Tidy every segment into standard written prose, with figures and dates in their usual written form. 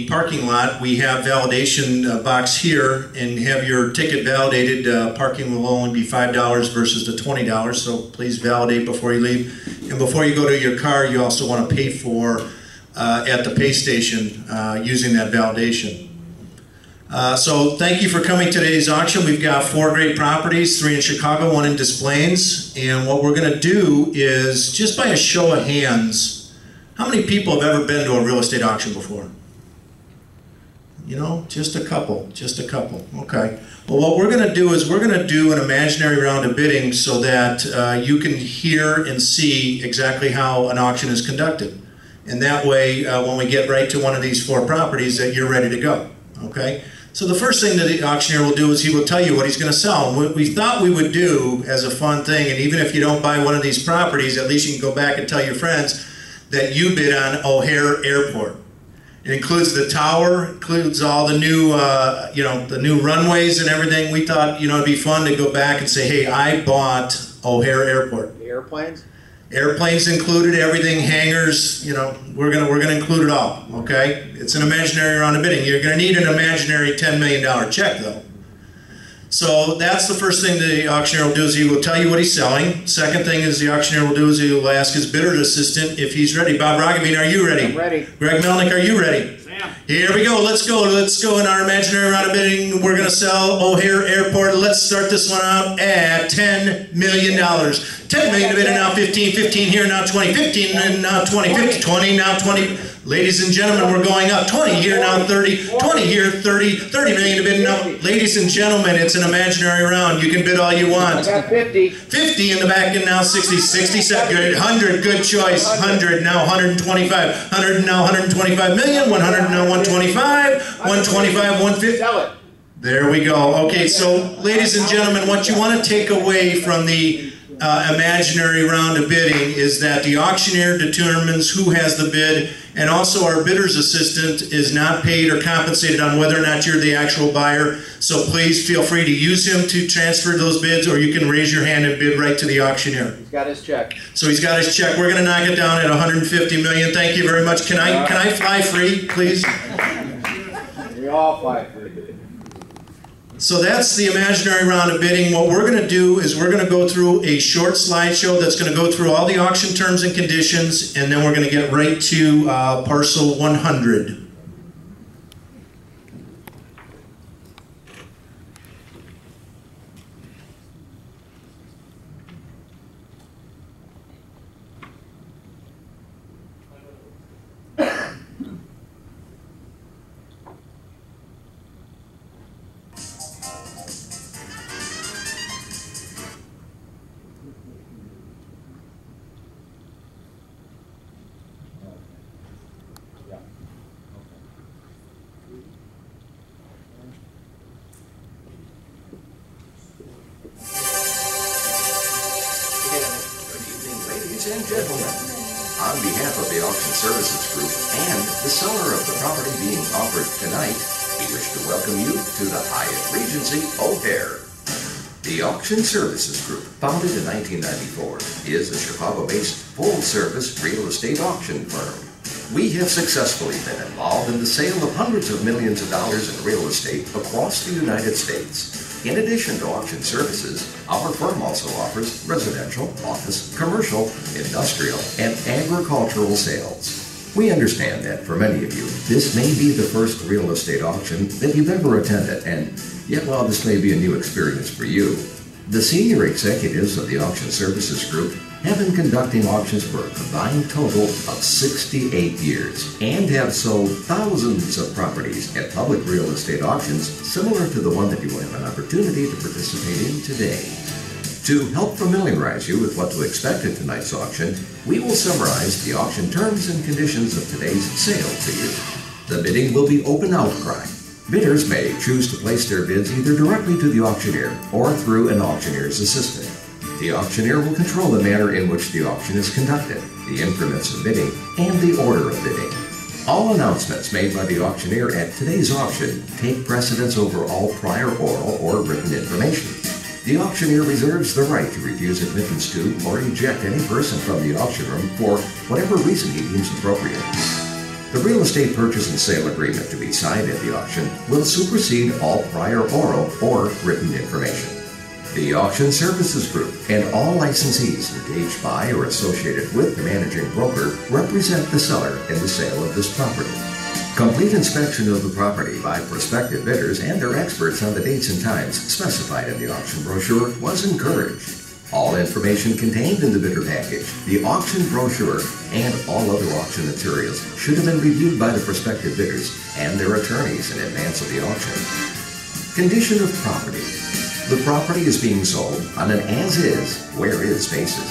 parking lot, we have validation box here, and have your ticket validated. Parking will only be $5 versus the $20, so please validate before you leave. And before you go to your car, you also want to pay for at the pay station using that validation. So thank you for coming to today's auction. We've got 4 great properties, 3 in Chicago, 1 in Des Plaines, and what we're going to do is, just by a show of hands, how many people have ever been to a real estate auction before? You know, just a couple, okay. Well, what we're going to do is we're going to do an imaginary round of bidding so that you can hear and see exactly how an auction is conducted. And that way, when we get right to one of these 4 properties, that you're ready to go, okay? So the first thing that the auctioneer will do is he will tell you what he's going to sell. And what we thought we would do as a fun thing, and even if you don't buy one of these properties, at least you can go back and tell your friends that you bid on O'Hare Airport. It includes the tower, includes all the new, the new runways and everything. We thought, it'd be fun to go back and say, hey, I bought O'Hare Airport. The airplanes? Airplanes included, everything, hangars, we're gonna include it all, okay? It's an imaginary round of bidding. You're gonna need an imaginary $10 million check though. So that's the first thing the auctioneer will do, is he will tell you what he's selling. Second thing is the auctioneer will do is he will ask his bidder assistant if he's ready. Bob Roggeveen, are you ready? I'm ready. Greg Melnick, are you ready? Sam. Here we go. Let's go in our imaginary round of bidding. We're going to sell O'Hare Airport. Let's start this one out at $10 million. $10 million to bid, and now 15, 15 here, now 20, 15, and now 20, 50, 20, now 20. Ladies and gentlemen, we're going up. 20 here, now 30, 20 here, 30, 30 million to bid. Now, ladies and gentlemen, it's an imaginary round. You can bid all you want. I got 50. 50 in the back, and now 60, 67, good. 100, good choice. 100, now 125. 100, now 125 million. 100, now 125. 125, 150. Sell it. There we go. Okay, so ladies and gentlemen, what you want to take away from the imaginary round of bidding is that the auctioneer determines who has the bid, and also our bidder's assistant is not paid or compensated on whether or not you're the actual buyer. So please feel free to use him to transfer those bids, or you can raise your hand and bid right to the auctioneer. He's got his check. So he's got his check. We're going to knock it down at 150 million. Thank you very much. Can I fly free, please? We all fly free. So that's the imaginary round of bidding. What we're going to do is we're going to go through a short slideshow that's going to go through all the auction terms and conditions, and then we're going to get right to parcel 100. Ladies and gentlemen, on behalf of the Auction Services Group and the seller of the property being offered tonight, we wish to welcome you to the Hyatt Regency O'Hare. The Auction Services Group, founded in 1994, is a Chicago-based full-service real estate auction firm. We have successfully been involved in the sale of hundreds of millions of dollars in real estate across the United States. In addition to auction services, our firm also offers residential, office, commercial, industrial, and agricultural sales. We understand that for many of you, this may be the first real estate auction that you've ever attended, and yet while this may be a new experience for you, the senior executives of the Auction Services Group have been conducting auctions for a combined total of 68 years and have sold thousands of properties at public real estate auctions similar to the one that you will have an opportunity to participate in today. To help familiarize you with what to expect at tonight's auction, we will summarize the auction terms and conditions of today's sale to you. The bidding will be open outcry. Bidders may choose to place their bids either directly to the auctioneer or through an auctioneer's assistant. The auctioneer will control the manner in which the auction is conducted, the increments of bidding, and the order of bidding. All announcements made by the auctioneer at today's auction take precedence over all prior oral or written information. The auctioneer reserves the right to refuse admittance to or eject any person from the auction room for whatever reason he deems appropriate. The real estate purchase and sale agreement to be signed at the auction will supersede all prior oral or written information. The Auction Services Group and all licensees engaged by or associated with the managing broker represent the seller in the sale of this property. Complete inspection of the property by prospective bidders and their experts on the dates and times specified in the auction brochure was encouraged. All information contained in the bidder package, the auction brochure, and all other auction materials should have been reviewed by the prospective bidders and their attorneys in advance of the auction. Condition of property. The property is being sold on an as-is, where-is basis.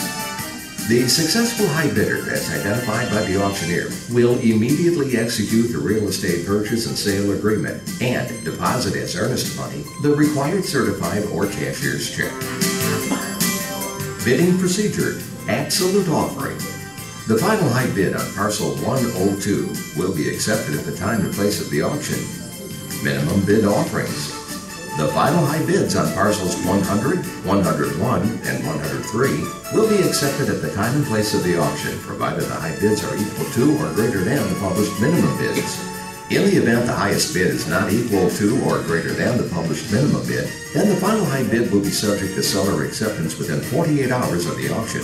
The successful high bidder, as identified by the auctioneer, will immediately execute the real estate purchase and sale agreement and deposit as earnest money the required certified or cashier's check. Bidding procedure, absolute offering. The final high bid on parcel 102 will be accepted at the time and place of the auction. Minimum bid offerings. The final high bids on parcels 100, 101, and 103 will be accepted at the time and place of the auction, provided the high bids are equal to or greater than the published minimum bids. In the event the highest bid is not equal to or greater than the published minimum bid, then the final high bid will be subject to seller acceptance within 48 hours of the auction.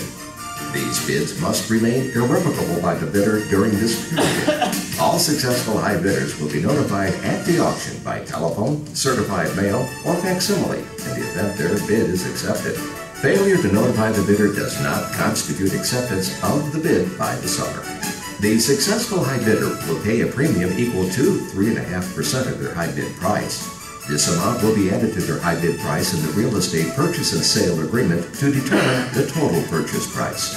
These bids must remain irrevocable by the bidder during this period. All successful high bidders will be notified at the auction by telephone, certified mail, or facsimile in the event their bid is accepted. Failure to notify the bidder does not constitute acceptance of the bid by the seller. The successful high bidder will pay a premium equal to 3.5% of their high bid price. This amount will be added to their high bid price in the real estate purchase and sale agreement to determine the total purchase price.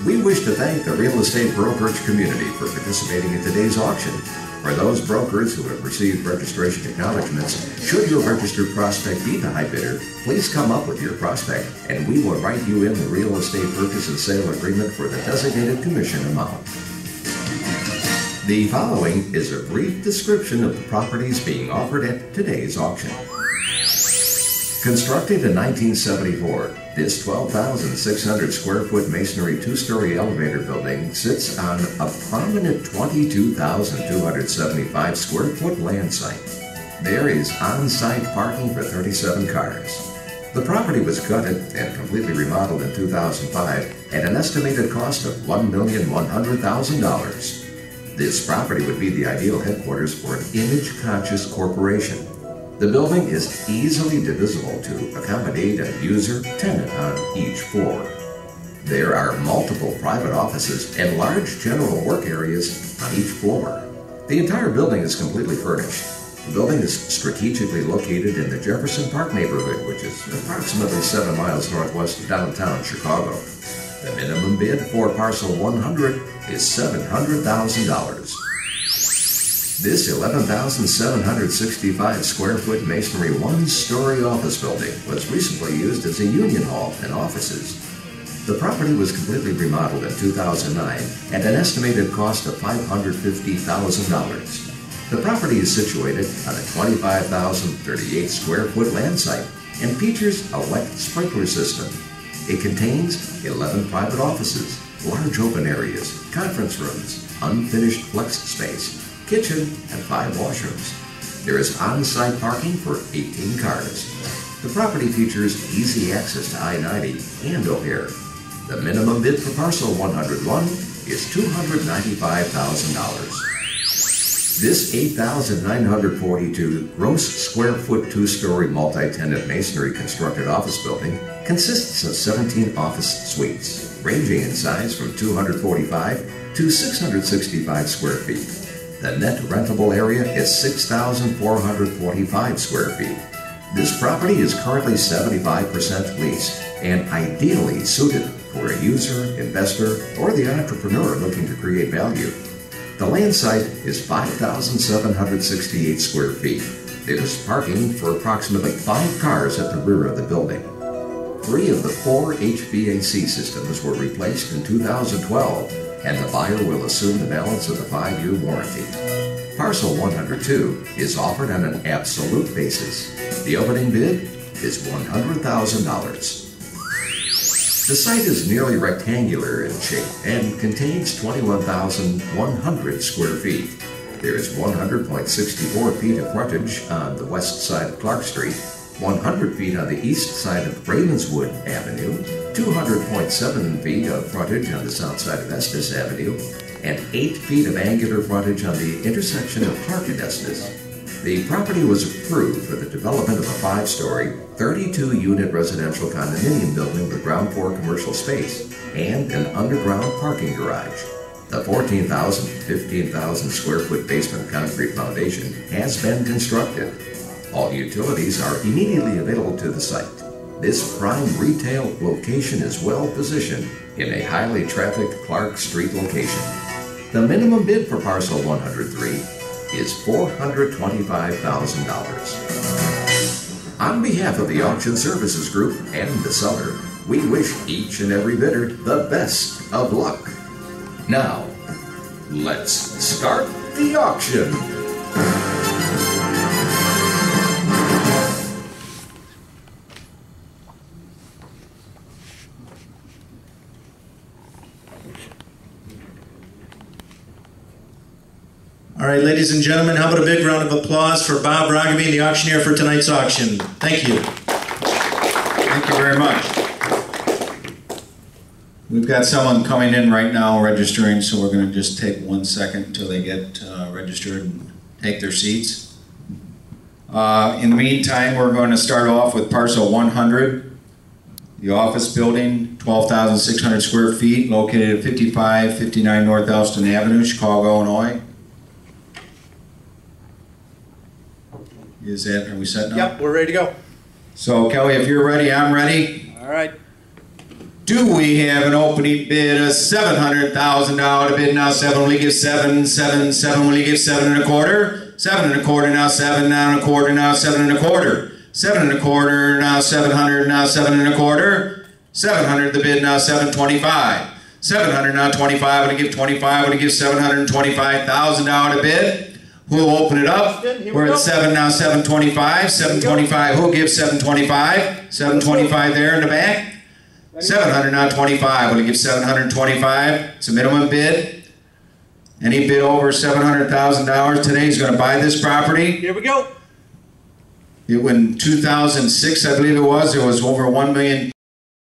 We wish to thank the real estate brokerage community for participating in today's auction. For those brokers who have received registration acknowledgments, should your registered prospect be the high bidder, please come up with your prospect and we will write you in the real estate purchase and sale agreement for the designated commission amount. The following is a brief description of the properties being offered at today's auction. Constructed in 1974, this 12,600 square foot masonry two-story elevator building sits on a prominent 22,275 square foot land site. There is on-site parking for 37 cars. The property was gutted and completely remodeled in 2005 at an estimated cost of $1,100,000. This property would be the ideal headquarters for an image-conscious corporation. The building is easily divisible to accommodate a user-tenant on each floor. There are multiple private offices and large general work areas on each floor. The entire building is completely furnished. The building is strategically located in the Jefferson Park neighborhood, which is approximately 7 miles northwest of downtown Chicago. The minimum bid for parcel 100 is $700,000. This 11,765 square foot masonry one-story office building was recently used as a union hall and offices. The property was completely remodeled in 2009 at an estimated cost of $550,000. The property is situated on a 25,038 square foot land site and features a wet sprinkler system. It contains 11 private offices, large open areas, conference rooms, unfinished flex space, kitchen, and 5 washrooms. There is on-site parking for 18 cars. The property features easy access to I-90 and O'Hare. The minimum bid for parcel 101 is $295,000. This 8,942 gross square foot two-story multi-tenant masonry constructed office building consists of 17 office suites, ranging in size from 245 to 665 square feet. The net rentable area is 6,445 square feet. This property is currently 75% leased and ideally suited for a user, investor, or the entrepreneur looking to create value. The land site is 5,768 square feet. There is parking for approximately 5 cars at the rear of the building. 3 of the 4 HVAC systems were replaced in 2012, and the buyer will assume the balance of the 5-year warranty. Parcel 102 is offered on an absolute basis. The opening bid is $100,000. The site is nearly rectangular in shape and contains 21,100 square feet. There is 100.64 feet of frontage on the west side of Clark Street, 100 feet on the east side of Ravenswood Avenue, 200.7 feet of frontage on the south side of Estes Avenue, and 8 feet of angular frontage on the intersection of Clark and Estes. The property was approved for the development of a 5-story, 32-unit residential condominium building with ground floor commercial space and an underground parking garage. The 14,000 to 15,000 square foot basement concrete foundation has been constructed. All utilities are immediately available to the site. This prime retail location is well positioned in a highly trafficked Clark Street location. The minimum bid for parcel 103 is $425,000. On behalf of the Auction Services Group and the seller, we wish each and every bidder the best of luck. Now, let's start the auction. All right, ladies and gentlemen, how about a big round of applause for Bob Rogamy, the auctioneer for tonight's auction. Thank you. Thank you very much. We've got someone coming in right now registering, so we're going to just take 1 second until they get registered and take their seats. In the meantime, we're going to start off with parcel 100, the office building, 12,600 square feet, located at 5559 North Elston Avenue, Chicago, Illinois. Are we set now? Yep, we're ready to go. So Kelly, if you're ready, I'm ready. All right. Do we have an opening bid of $700,000 to bid now? 7, will you give 7, 7, 7, will you give 7 1/4? 7 1/4 now, 7 now 1/4 now, 7 1/4. 7 1/4 now, 700 now, 7 1/4. 700 the bid now, 725. 700 now, 25, will you give 25, will you give $725,000 to bid? Who will open it up? We're at 7 now, 725. 725, who'll give 725? 725 there in the back. 700 now, 25. Will you give 725? It's a minimum bid. Any bid over $700,000 today is going to buy this property. Here we go. In 2006, I believe it was over $1 million.